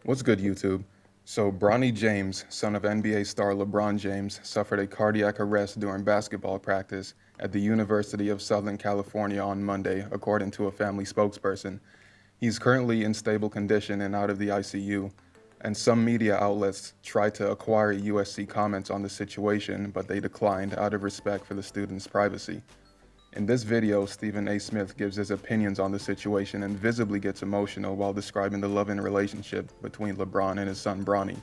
What's good, YouTube? So, Bronny James, son of NBA star LeBron James, suffered a cardiac arrest during basketball practice at the University of Southern California on Monday, according to a family spokesperson. He's currently in stable condition and out of the ICU, and some media outlets tried to acquire USC comments on the situation, but they declined out of respect for the student's privacy. In this video, Stephen A. Smith gives his opinions on the situation and visibly gets emotional while describing the love and relationship between LeBron and his son Bronny.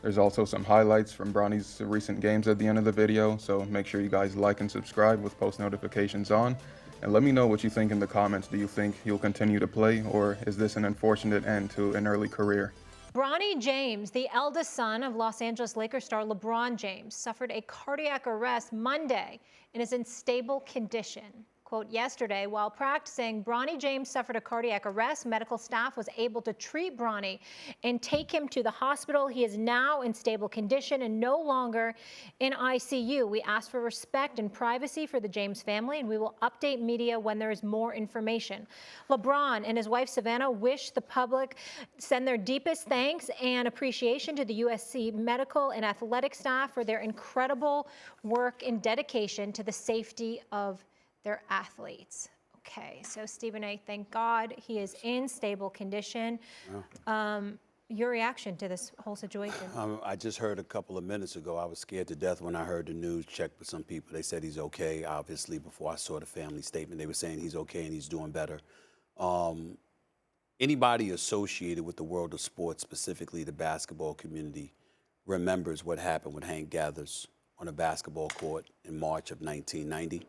There's also some highlights from Bronny's recent games at the end of the video, so make sure you guys like and subscribe with post notifications on. And let me know what you think in the comments. Do you think he'll continue to play, or is this an unfortunate end to an early career? Bronny James, the eldest son of Los Angeles Lakers star LeBron James, suffered a cardiac arrest Monday and is in stable condition. Quote, yesterday, while practicing, Bronny James suffered a cardiac arrest. Medical staff was able to treat Bronny and take him to the hospital. He is now in stable condition and no longer in ICU. We ask for respect and privacy for the James family, and we will update media when there is more information. LeBron and his wife Savannah wish the public send their deepest thanks and appreciation to the USC medical and athletic staff for their incredible work and dedication to the safety of their athletes. Okay, so Stephen A., thank God he is in stable condition. Your reaction to this whole situation? I just heard a couple of minutes ago, I was scared to death when I heard the news, checked with some people. They said he's okay. Obviously, before I saw the family statement, they were saying he's okay and he's doing better. Anybody associated with the world of sports, specifically the basketball community, remembers what happened with Hank Gathers on a basketball court in March of 1990.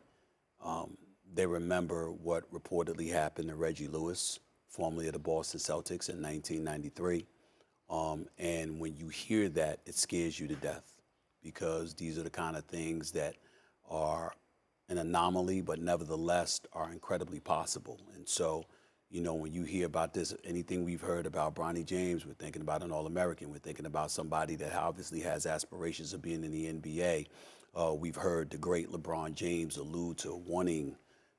They remember what reportedly happened to Reggie Lewis, formerly of the Boston Celtics, in 1993. And when you hear that, it scares you to death, because these are the kind of things that are an anomaly, but nevertheless are incredibly possible. And so, you know, when you hear about this, anything we've heard about Bronny James, we're thinking about an All-American. We're thinking about somebody that obviously has aspirations of being in the NBA. We've heard the great LeBron James allude to wanting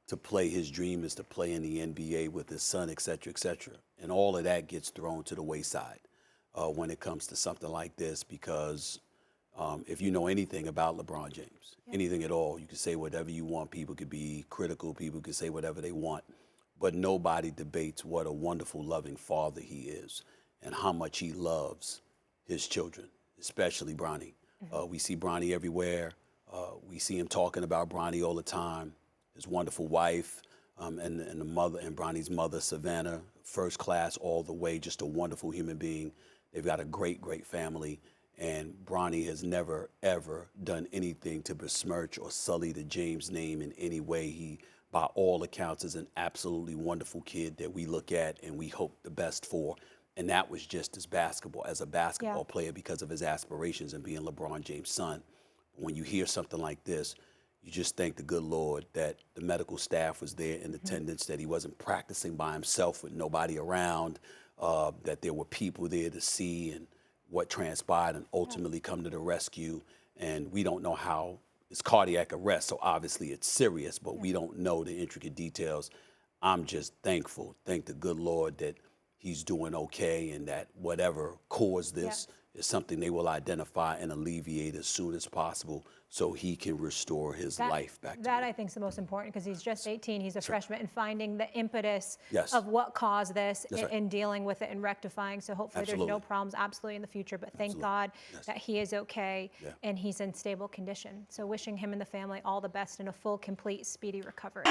to play. His dream is to play in the NBA with his son, et cetera, et cetera. And all of that gets thrown to the wayside when it comes to something like this, because if you know anything about LeBron James, anything at all, you can say whatever you want. People could be critical. People could say whatever they want. But nobody debates what a wonderful, loving father he is and how much he loves his children, especially Bronny. We see Bronny everywhere. We see him talking about Bronny all the time. His wonderful wife and the mother, and Bronny's mother, Savannah, first class all the way, just a wonderful human being. They've got a great, great family. And Bronny has never, ever done anything to besmirch or sully the James name in any way. He, by all accounts, is an absolutely wonderful kid that we look at and we hope the best for. And that was just as a basketball player, because of his aspirations and being LeBron James' son. When you hear something like this, you just thank the good Lord that the medical staff was there in attendance, that he wasn't practicing by himself with nobody around, that there were people there to see and what transpired and ultimately come to the rescue. And we don't know how it's cardiac arrest, so obviously it's serious, but we don't know the intricate details. I'm just thankful, thank the good Lord that he's doing okay, and that whatever caused this is something they will identify and alleviate as soon as possible, so he can restore his life back to that. I think is the most important, because he's just 18, he's a freshman, and finding the impetus Yes. of what caused this That's and dealing with it and rectifying. So hopefully there's no problems absolutely in the future, but thank God that he is okay and he's in stable condition. So wishing him and the family all the best and a full, complete, speedy recovery.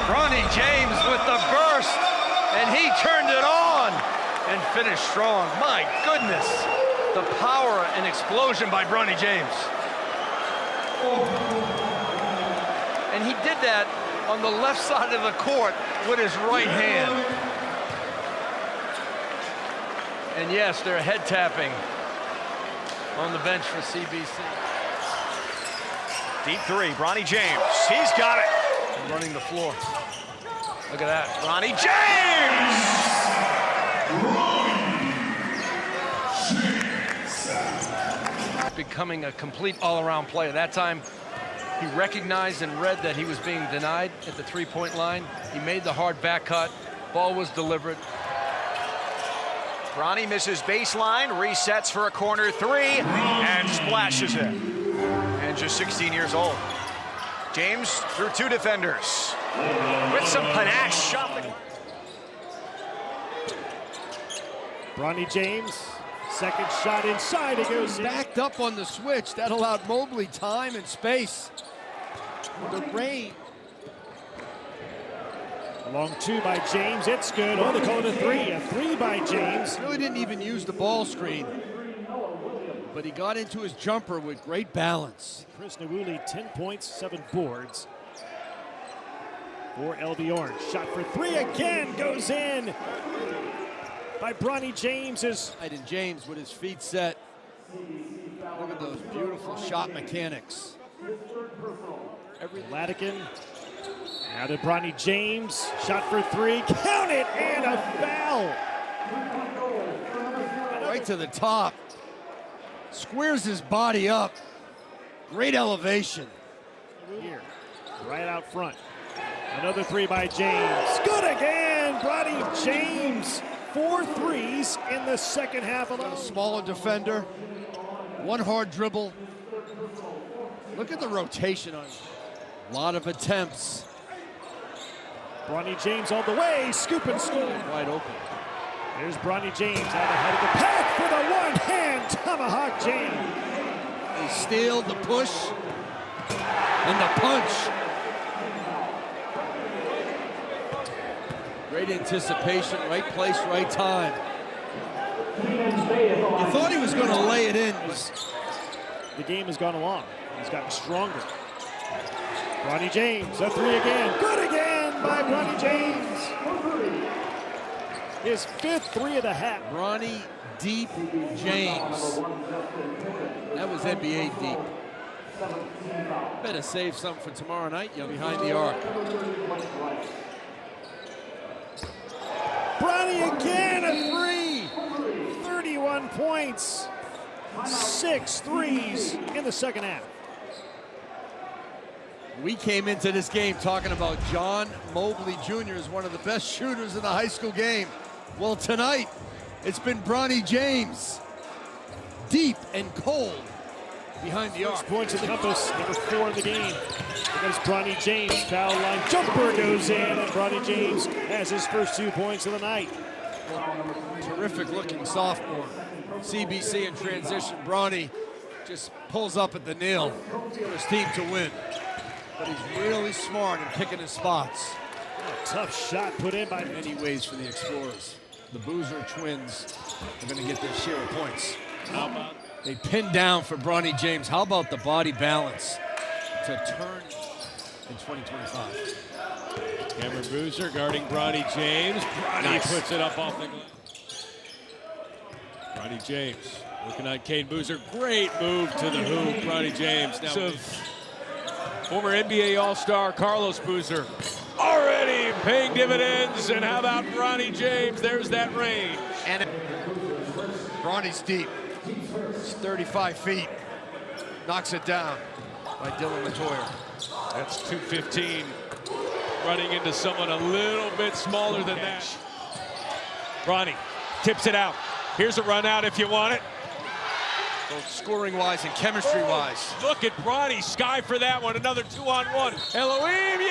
Bronny James with the burst, and he turned it on and finished strong. My goodness, the power and explosion by Bronny James. And he did that on the left side of the court with his right hand. And yes, they're head tapping on the bench for CBC. Deep three, Bronny James, he's got it. Running the floor. Look at that. Bronny James! Becoming a complete all-around player. That time, He recognized and read that he was being denied at the three-point line. He made the hard back cut. Ball was delivered. Bronny misses baseline, resets for a corner three, and splashes it. And just 16 years old. James through two defenders. With some panache, shot the... Bronny James, second shot inside, it goes in. Backed up on the switch. That allowed Mobley time and space. The rain. Long two by James, it's good. Oh, they call it a three. A three by James. Really didn't even use the ball screen. But he got into his jumper with great balance. Chris Nwuli, 10 points, 7 boards. For LB Orange. Shot for three again, goes in. By Bronny James is... And James with his feet set. Look at those beautiful shot mechanics. Ladigan. Now to Bronny James. Shot for three. Count it! And a foul! Right to the top. Squares his body up. Great elevation. Here. Right out front. Another three by James. Good again! Bronny James. 4 threes in the second half alone. A smaller defender. One hard dribble. Look at the rotation on him. A lot of attempts. Bronny James all the way, scoop and score. Wide open. There's Bronny James out ahead of the pack for the one-hand tomahawk James. He stealed the push and the punch. Great anticipation, right place, right time. You thought he was going to lay it in. The game has gone along. He's gotten stronger. Bronny James, a three again. Good again by Bronny James. His 5th three of the half. Bronny Deep James. That was NBA deep. Better save something for tomorrow night. You're behind the arc. Bronny again, a three. 31 points. 6 threes in the second half. We came into this game talking about John Mobley Jr. as one of the best shooters in the high school game. Well, tonight, it's been Bronny James. Deep and cold behind the arc. 6 points in the compass, number 4 in the game. Against Bronny James, foul line jumper goes in, and Bronny James has his first 2 points of the night. Terrific looking sophomore. CBC in transition. Bronny just pulls up at the nail for his team to win. But he's really smart in picking his spots. Tough shot put in by Many ways for the Explorers. The Boozer twins are going to get their share of points. How about they pin down for Bronny James? How about the body balance to turn in 2025? Cameron Boozer guarding Bronny James. Bronny puts it up off the glass. Bronny James looking at Kane Boozer. Great move to the hoop. Bronny James now of former NBA All-Star Carlos Boozer already paying dividends. And how about Bronny James? There's that range. And Bronny's deep. It's 35 feet. Knocks it down by Dylan Latoya. That's 215. Running into someone a little bit smaller than that. Bronny tips it out. Here's a run out if you want it. Both scoring-wise and chemistry-wise. Look at Bronny, sky for that one. Another 2-on-1. Elohim,